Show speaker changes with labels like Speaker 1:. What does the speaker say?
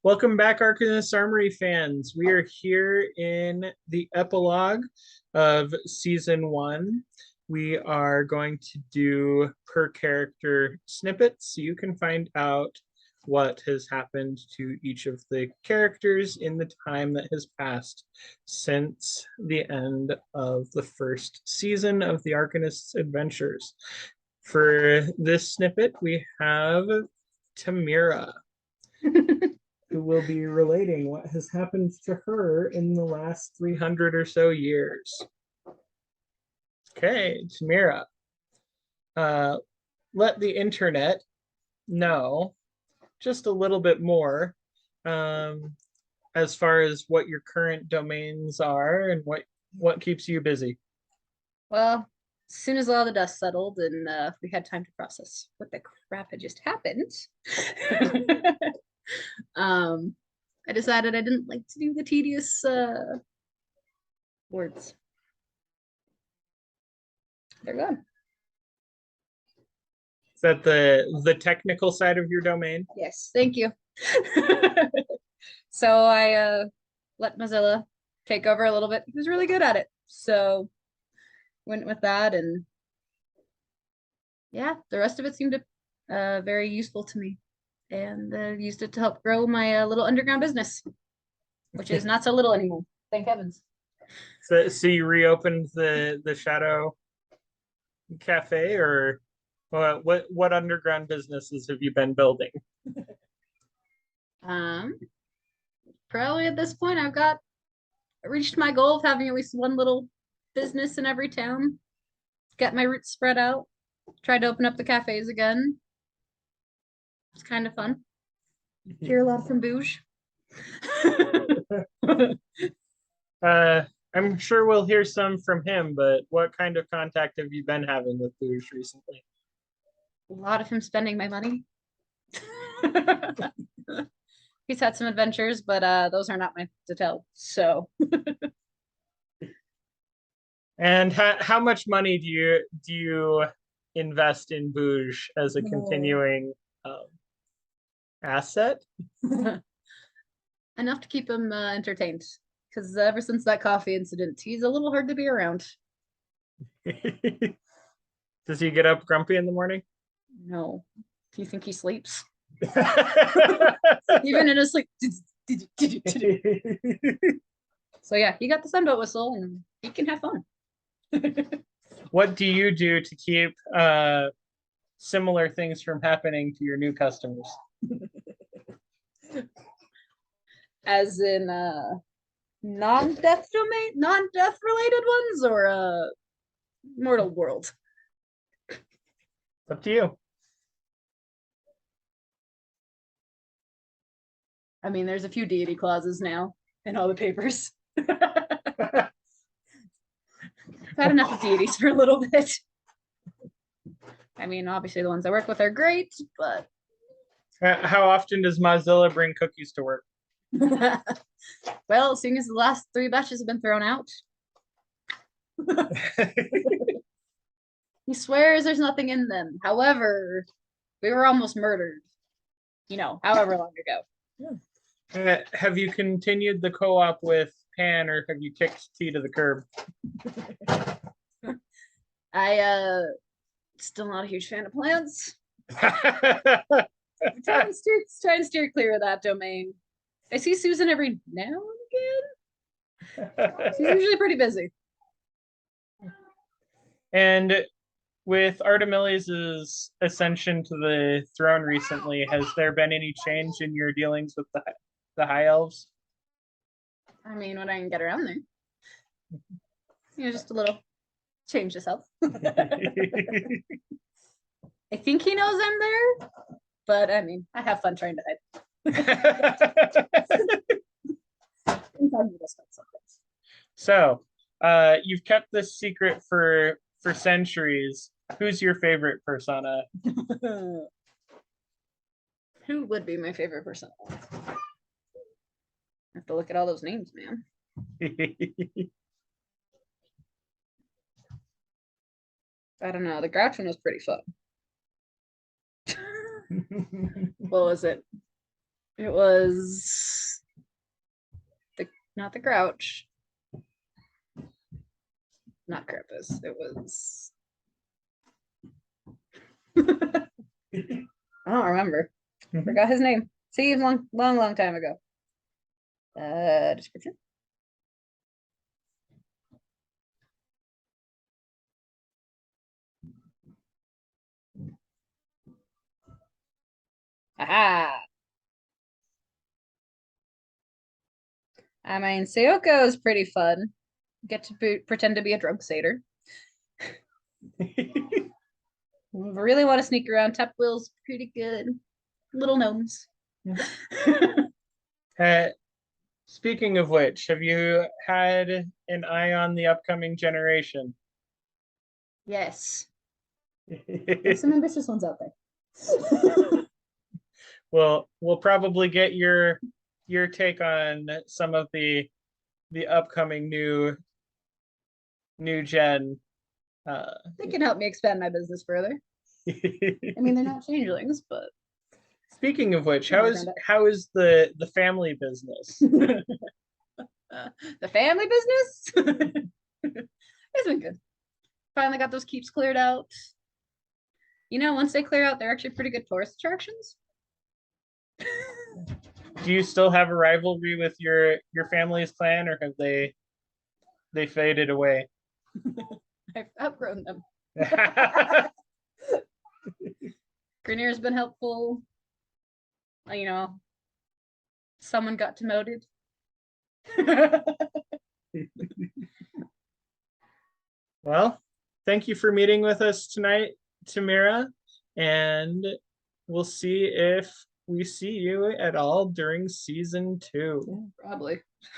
Speaker 1: Welcome back, Arcanist Armory fans. We are here in the epilogue of season one. We are going to do per character snippets so you can find out what has happened to each of the characters in the time that has passed since the end of the first season of the Arcanist's adventures. For this snippet, we have Tamyra, who will be relating what has happened to her in the last 300 or so years. Okay, Tamyra, uh, let the internet know just a little bit more um, as far as what your current domains are and what keeps you busy.
Speaker 2: Well, as soon as all the dust settled and we had time to process what the crap had just happened, I decided I didn't like to do the tedious words. They're gone.
Speaker 1: Is that the technical side of your domain?
Speaker 2: Yes, thank you. So I let Mozilla take over a little bit. He was really good at it. So went with that, and yeah, the rest of it seemed very useful to me. And used it to help grow my little underground business, which is not so little anymore. Thank heavens.
Speaker 1: So you reopened the Shadow Cafe, or what underground businesses have you been building?
Speaker 2: Um, Probably at this point, I've reached my goal of having at least one little business in every town. Get my roots spread out. Tried to open up the cafes again. It's kind of fun. Hear a lot from Bouge.
Speaker 1: I'm sure we'll hear some from him, but what kind of contact have you been having with Boosh recently?
Speaker 2: A lot of him spending my money. He's had some adventures, but those are not mine to tell. So
Speaker 1: And how much money do you invest in Boosh as a continuing um, asset?
Speaker 2: enough to keep him entertained. Because ever since that coffee incident, he's a little hard to be around.
Speaker 1: Does he get up grumpy in the morning?
Speaker 2: No. Do you think he sleeps? Even in his sleep. So yeah, he got the sunboat whistle and he can have fun.
Speaker 1: What do you do to keep similar things from happening to your new customers?
Speaker 2: As in non-death domain, non-death related ones, or mortal world?
Speaker 1: Up to you.
Speaker 2: I mean, there's a few deity clauses now in all the papers. Had enough of deities for a little bit. I mean, obviously the ones I work with are great, but
Speaker 1: How often does Mozilla bring cookies to work?
Speaker 2: well, seeing as the last 3 batches have been thrown out, he swears there's nothing in them. However, we were almost murdered, however long ago.
Speaker 1: Have you continued the co-op with Pan, or have you kicked T to the curb?
Speaker 2: I still not a huge fan of plants. Try and steer clear of that domain. I see Susan every now and again. She's usually pretty busy.
Speaker 1: And with Artemilius' ascension to the throne recently, has there been any change in your dealings with the High Elves?
Speaker 2: I mean, when I can get around there. Just a little change this up. I think he knows I'm there, but I mean, I have fun trying to hide.
Speaker 1: So, you've kept this secret for centuries. Who's your favorite persona?
Speaker 2: Who would be my favorite persona? I have to look at all those names, man. I don't know. The Grouch one was pretty fun. What was it? It was not the Grouch. Not Krampus. It was I don't remember.
Speaker 1: Mhm.
Speaker 2: Forgot his name. See, long time ago. Description. Aha. I mean, Sayoko is pretty fun. Get to pretend to be a drug satyr. Really want to sneak around. Tap Will's pretty good. Little gnomes.
Speaker 1: Uh, Speaking of which, have you had an eye on the upcoming generation?
Speaker 2: Yes. There's some ambitious ones out there.
Speaker 1: Well, we'll probably get your take on some of the upcoming new gen.
Speaker 2: They can help me expand my business further. I mean, they're not changelings, but
Speaker 1: Speaking of which,
Speaker 2: Oh my God.
Speaker 1: how is the family business?
Speaker 2: the family business. It's been good. Finally got those keeps cleared out. You know, once they clear out, they're actually pretty good tourist attractions.
Speaker 1: Do you still have a rivalry with your family's clan, or have they faded away?
Speaker 2: I've outgrown them. Grenier's been helpful. You know, someone got demoted.
Speaker 1: Well, thank you for meeting with us tonight, Tamyra, and we'll see if we see you at all during season 2.
Speaker 2: Probably.